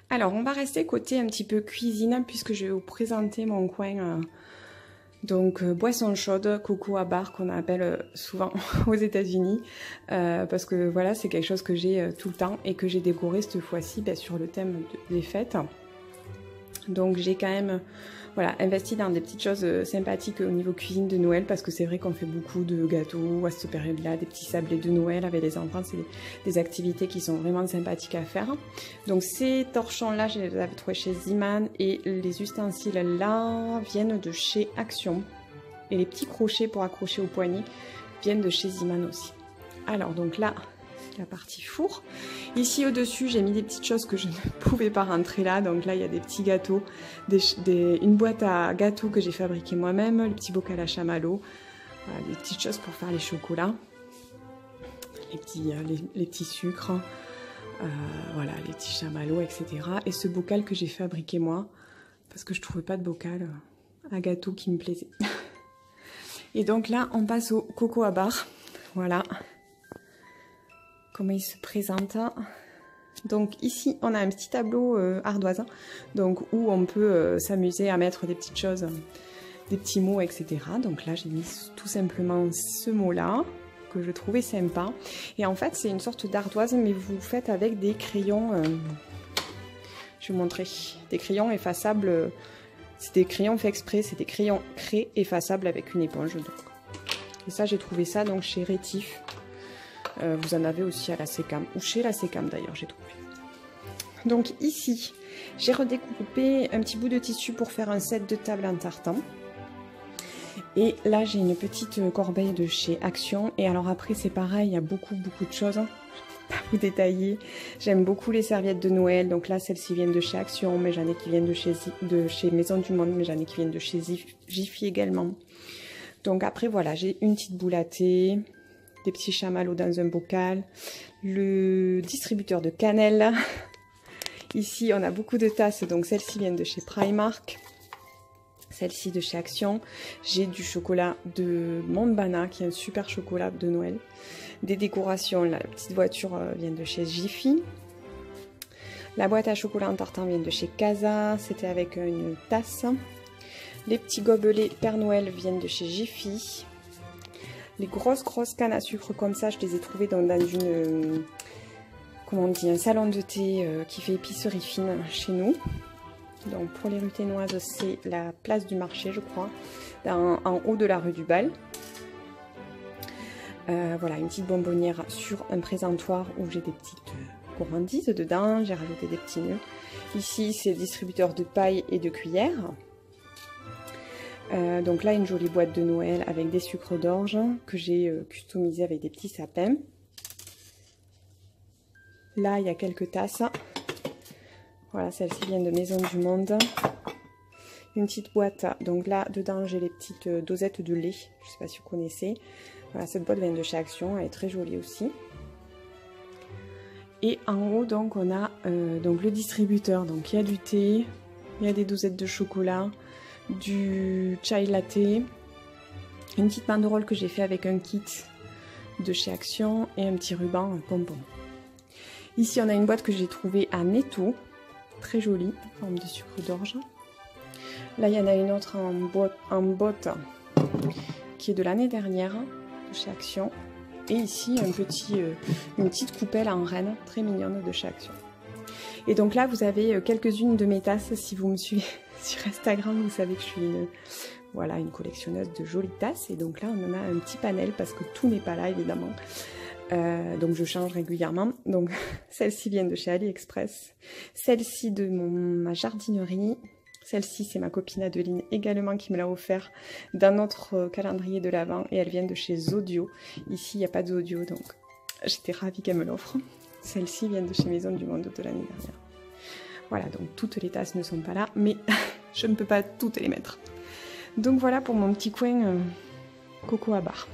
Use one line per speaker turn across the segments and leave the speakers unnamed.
Alors, on va rester côté un petit peu cuisine, puisque je vais vous présenter mon coin, boisson chaude, coco à bar, qu'on appelle souvent aux États-Unis, parce que voilà, c'est quelque chose que j'ai tout le temps et que j'ai décoré cette fois-ci sur le thème des fêtes. Donc j'ai quand même investi dans des petites choses sympathiques au niveau cuisine de Noël, parce que c'est vrai qu'on fait beaucoup de gâteaux à cette période-là, des petits sablés de Noël avec les enfants, c'est des activités qui sont vraiment sympathiques à faire. Donc ces torchons-là, je les avais trouvés chez Ziman, et les ustensiles-là viennent de chez Action. Et les petits crochets pour accrocher au poignet viennent de chez Ziman aussi. Alors donc là, la partie four. Ici au-dessus, j'ai mis des petites choses que je ne pouvais pas rentrer là. Donc là, il y a des petits gâteaux, une boîte à gâteaux que j'ai fabriquée moi-même, le petit bocal à chamallow, voilà, des petites choses pour faire les chocolats, les petits sucres, voilà, les petits chamallows, etc. Et ce bocal que j'ai fabriqué moi, parce que je ne trouvais pas de bocal à gâteau qui me plaisait. Et donc là, on passe au coco à bar. Voilà comment il se présente. Donc ici, on a un petit tableau ardoise, donc où on peut s'amuser à mettre des petites choses, des petits mots, etc. Donc là, j'ai mis tout simplement ce mot-là, que je trouvais sympa. Et en fait, c'est une sorte d'ardoise, mais vous faites avec des crayons, je vais vous montrer, des crayons effaçables. C'est des crayons faits exprès, c'est des crayons craie effaçables avec une éponge. Donc. Et ça, j'ai trouvé ça donc chez Rétif. Vous en avez aussi à la Secam, ou chez la Secam d'ailleurs, j'ai trouvé. Donc ici, j'ai redécoupé un petit bout de tissu pour faire un set de table en tartan. Et là, j'ai une petite corbeille de chez Action. Et alors après, c'est pareil, il y a beaucoup de choses. Je ne vais pas vous détailler. J'aime beaucoup les serviettes de Noël. Donc là, celles-ci viennent de chez Action, mais j'en ai qui viennent de chez Maison du Monde, mais j'en ai qui viennent de chez Jiffy également. Donc après, voilà, j'ai une petite boule à thé, des petits chamallows dans un bocal, le distributeur de cannelle. Ici, on a beaucoup de tasses, donc celles-ci viennent de chez Primark, celle-ci de chez Action. J'ai du chocolat de Montbana, qui est un super chocolat de Noël. Des décorations, la petite voiture vient de chez Jiffy. La boîte à chocolat en tartan vient de chez Casa, c'était avec une tasse. Les petits gobelets Père Noël viennent de chez Jiffy. Les grosses cannes à sucre comme ça, je les ai trouvées dans une, comment on dit, un salon de thé qui fait épicerie fine chez nous. Donc pour les rues Ténoises, c'est la place du marché, je crois, en haut de la rue du Bal. Voilà, une petite bonbonnière sur un présentoir où j'ai des petites gourmandises dedans. J'ai rajouté des petits nœuds. Ici, c'est le distributeur de paille et de cuillères. Donc là, une jolie boîte de Noël avec des sucres d'orge que j'ai customisé avec des petits sapins. Là, il y a quelques tasses. Voilà, celle-ci vient de Maison du Monde. Une petite boîte. Donc là, dedans, j'ai les petites dosettes de lait. Je ne sais pas si vous connaissez. Voilà, cette boîte vient de chez Action. Elle est très jolie aussi. Et en haut, donc, on a donc le distributeur. Donc, il y a du thé, il y a des dosettes de chocolat, du chai latte, une petite banderole que j'ai fait avec un kit de chez Action et un petit ruban pompon. Ici, on a une boîte que j'ai trouvée à Netto, très jolie, en forme de sucre d'orge. Là, il y en a une autre en botte qui est de l'année dernière, de chez Action. Et ici, une petite coupelle en reine, très mignonne, de chez Action. Et donc là, vous avez quelques-unes de mes tasses. Si vous me suivez sur Instagram, vous savez que je suis une collectionneuse de jolies tasses. Et donc là, on en a un petit panel parce que tout n'est pas là, évidemment. Donc je change régulièrement. Donc celles-ci viennent de chez AliExpress. Celle-ci de ma jardinerie. Celle-ci, c'est ma copine Adeline également qui me l'a offert dans notre calendrier de l'Avent. Et elle vient de chez Zodio. Ici, il n'y a pas de Zodio, donc j'étais ravie qu'elle me l'offre. Celles-ci viennent de chez Maison du Monde de l'année dernière. Voilà, donc toutes les tasses ne sont pas là, mais je ne peux pas toutes les mettre. Donc voilà pour mon petit coin coco à bar.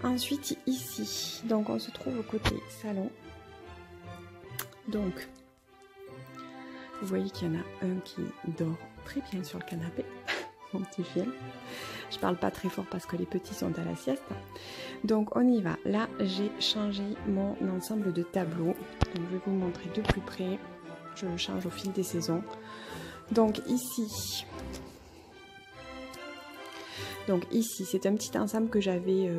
Ensuite, ici, donc on se trouve au côté salon. Donc, vous voyez qu'il y en a un qui dort très bien sur le canapé, mon petit film. Je parle pas très fort parce que les petits sont à la sieste. Donc on y va. Là j'ai changé mon ensemble de tableaux. Donc je vais vous montrer de plus près. Je le change au fil des saisons. Donc ici c'est un petit ensemble que j'avais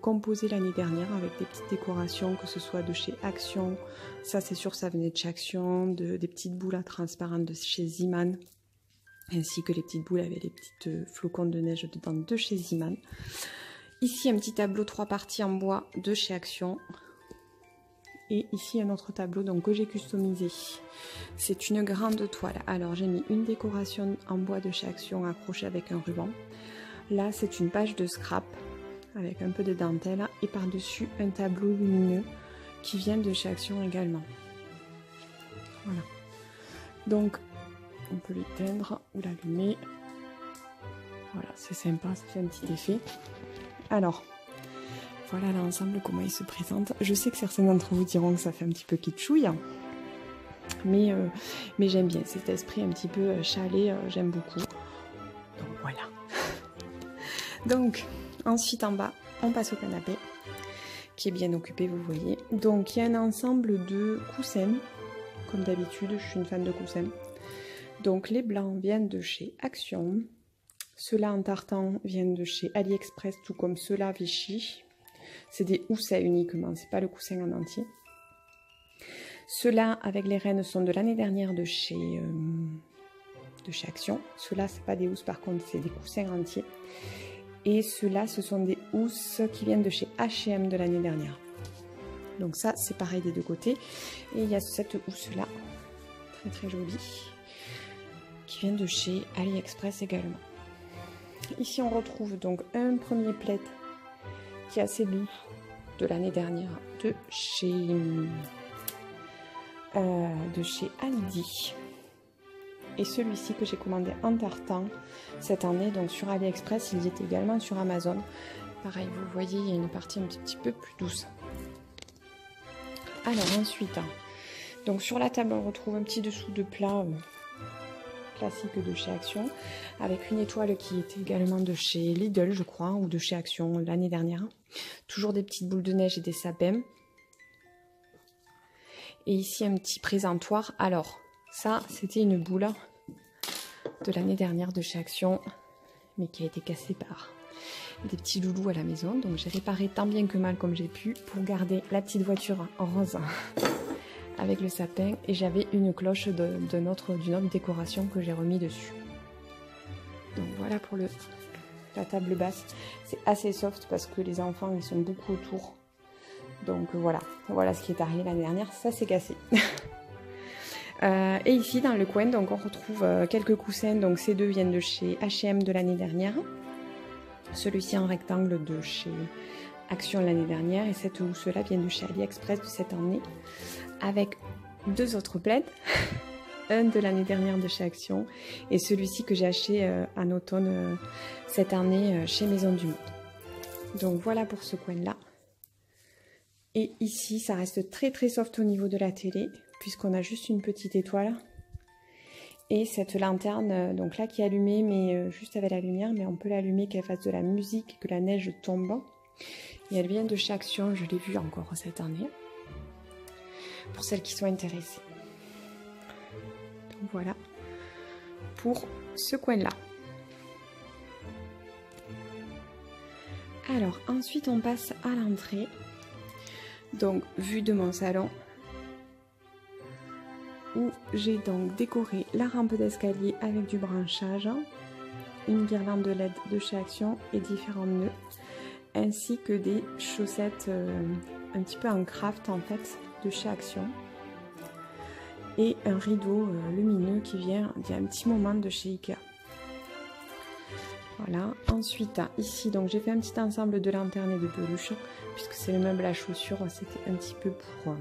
composé l'année dernière avec des petites décorations, que ce soit de chez Action. Ça c'est sûr, ça venait de chez Action, des petites boules transparentes de chez Ziman. Ainsi que les petites boules avec les petites flocons de neige dedans de chez Ziman. Ici un petit tableau 3 parties en bois de chez Action. Et ici un autre tableau donc, que j'ai customisé. C'est une grande toile. Alors j'ai mis une décoration en bois de chez Action accrochée avec un ruban. Là c'est une page de scrap avec un peu de dentelle. Et par-dessus un tableau lumineux qui vient de chez Action également. Voilà. Donc on peut l'éteindre ou l'allumer. Voilà, c'est sympa, ça fait un petit effet. Alors, voilà l'ensemble, comment il se présente. Je sais que certains d'entre vous diront que ça fait un petit peu kitschouille. Mais j'aime bien cet esprit un petit peu chalet, j'aime beaucoup. Donc voilà. Donc, ensuite en bas, on passe au canapé, qui est bien occupé, vous voyez. Donc il y a un ensemble de coussins, comme d'habitude, je suis une fan de coussins. Donc les blancs viennent de chez Action, ceux-là en tartan viennent de chez AliExpress, tout comme ceux-là Vichy. C'est des houssets uniquement, c'est pas le coussin en entier. Ceux-là avec les rennes sont de l'année dernière de chez Action. Ceux-là c'est pas des housses par contre, c'est des coussins entiers. Et ceux-là ce sont des housses qui viennent de chez H&M de l'année dernière. Donc ça c'est pareil des deux côtés. Et il y a cette housse-là, très très jolie, qui vient de chez AliExpress également. Ici on retrouve donc un premier plaid qui est assez doux de l'année dernière de chez Aldi. Et celui-ci que j'ai commandé en tartan cette année, donc sur AliExpress, il y est également sur Amazon. Pareil, vous voyez, il y a une partie un petit peu plus douce. Alors ensuite, donc sur la table, on retrouve un petit dessous de plat classique de chez Action, avec une étoile qui était également de chez Lidl, je crois, ou de chez Action l'année dernière. Toujours des petites boules de neige et des sapins. Et ici, un petit présentoir. Alors, ça, c'était une boule de l'année dernière de chez Action, mais qui a été cassée par des petits loulous à la maison. Donc, j'ai réparé tant bien que mal comme j'ai pu pour garder la petite voiture en rose avec le sapin. Et j'avais une cloche d'une autre décoration que j'ai remis dessus. Donc, voilà pour la table basse. C'est assez soft parce que les enfants, ils sont beaucoup autour. Donc voilà ce qui est arrivé l'année dernière, ça s'est cassé. Et ici dans le coin, donc on retrouve quelques coussins. Donc ces deux viennent de chez H&M de l'année dernière. Celui-ci en rectangle de chez Action l'année dernière. Et cette housse-là vient de chez AliExpress de cette année. Avec deux autres plaids. Un de l'année dernière de chez Action. Et celui-ci que j'ai acheté en automne cette année chez Maison du Monde. Donc voilà pour ce coin-là. Et ici, ça reste très très soft au niveau de la télé, puisqu'on a juste une petite étoile. Et cette lanterne, donc là qui est allumée, mais juste avec la lumière, mais on peut l'allumer qu'elle fasse de la musique, que la neige tombe. Et elle vient de chez Action, je l'ai vue encore cette année. Pour celles qui sont intéressées. Donc voilà, pour ce coin-là. Alors, ensuite on passe à l'entrée. Donc, vue de mon salon, où j'ai donc décoré la rampe d'escalier avec du branchage, une guirlande de LED de chez Action et différents nœuds, ainsi que des chaussettes un petit peu en craft en fait de chez Action, et un rideau lumineux qui vient d'il y a un petit moment de chez Ikea. Voilà, ensuite ici donc j'ai fait un petit ensemble de lanternes et de peluches, puisque c'est le meuble à chaussures, c'était un petit peu pour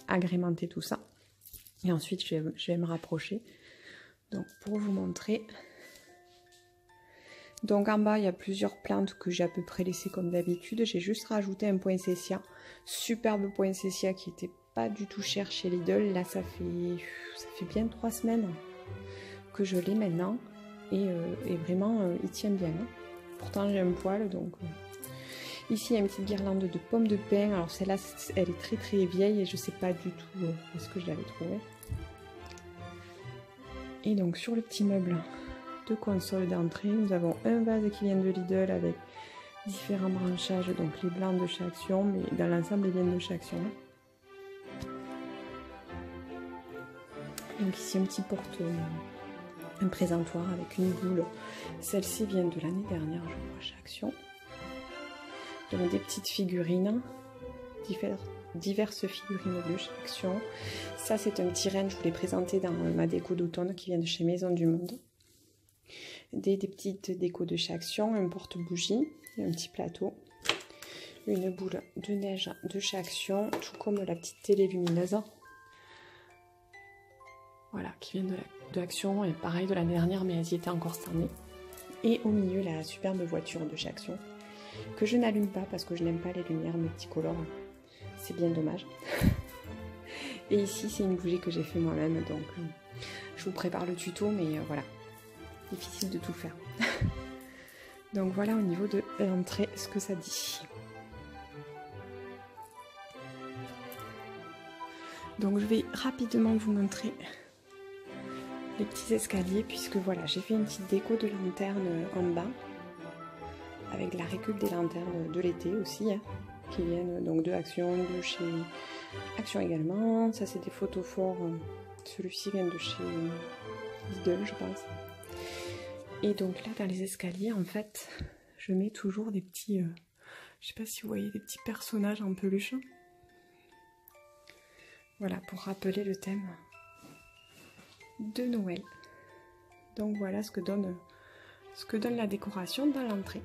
agrémenter tout ça. Et ensuite je vais me rapprocher, donc pour vous montrer. Donc en bas il y a plusieurs plantes que j'ai à peu près laissées comme d'habitude, j'ai juste rajouté un poinsettia, superbe poinsettia qui était pas du tout cher chez Lidl. Là ça fait bien 3 semaines que je l'ai maintenant. Et vraiment il tient bien, hein. Pourtant j'ai un poil, donc Ici, il y a une petite guirlande de pommes de pin. Alors celle-là, elle est très très vieille et je sais pas du tout où est-ce que je l'avais trouvée. Et donc sur le petit meuble de console d'entrée, nous avons un vase qui vient de Lidl avec différents branchages, donc les blancs de chez Action, mais dans l'ensemble, ils viennent de chez Action. Donc ici, un petit un présentoir avec une boule. Celle-ci vient de l'année dernière, je crois, chez Action. Donc des petites figurines, diverses figurines de chez Action. Ça, c'est un petit renne, je vous l'ai présenté dans ma déco d'automne qui vient de chez Maison du Monde. Des petites décos de chez Action, un porte-bougie, un petit plateau, une boule de neige de chez Action, tout comme la petite télé lumineuse. Voilà, qui vient de Action, et pareil de l'année dernière, mais elles y étaient encore cette année. Et au milieu, la superbe voiture de chez Action, que je n'allume pas parce que je n'aime pas les lumières multicolores. C'est bien dommage. Et ici, c'est une bougie que j'ai fait moi-même, donc je vous prépare le tuto, mais voilà, difficile de tout faire. Donc voilà au niveau de l'entrée ce que ça dit. Donc je vais rapidement vous montrer les petits escaliers, puisque voilà, j'ai fait une petite déco de lanterne en bas, avec la récup des lanternes de l'été aussi, hein, qui viennent donc de Action, de chez Action également. Ça c'est des photos forts, celui-ci vient de chez Lidl je pense. Et donc là dans les escaliers en fait je mets toujours des petits, je sais pas si vous voyez, des petits personnages en peluche. Voilà, pour rappeler le thème de Noël. Donc voilà ce que donne la décoration dans l'entrée.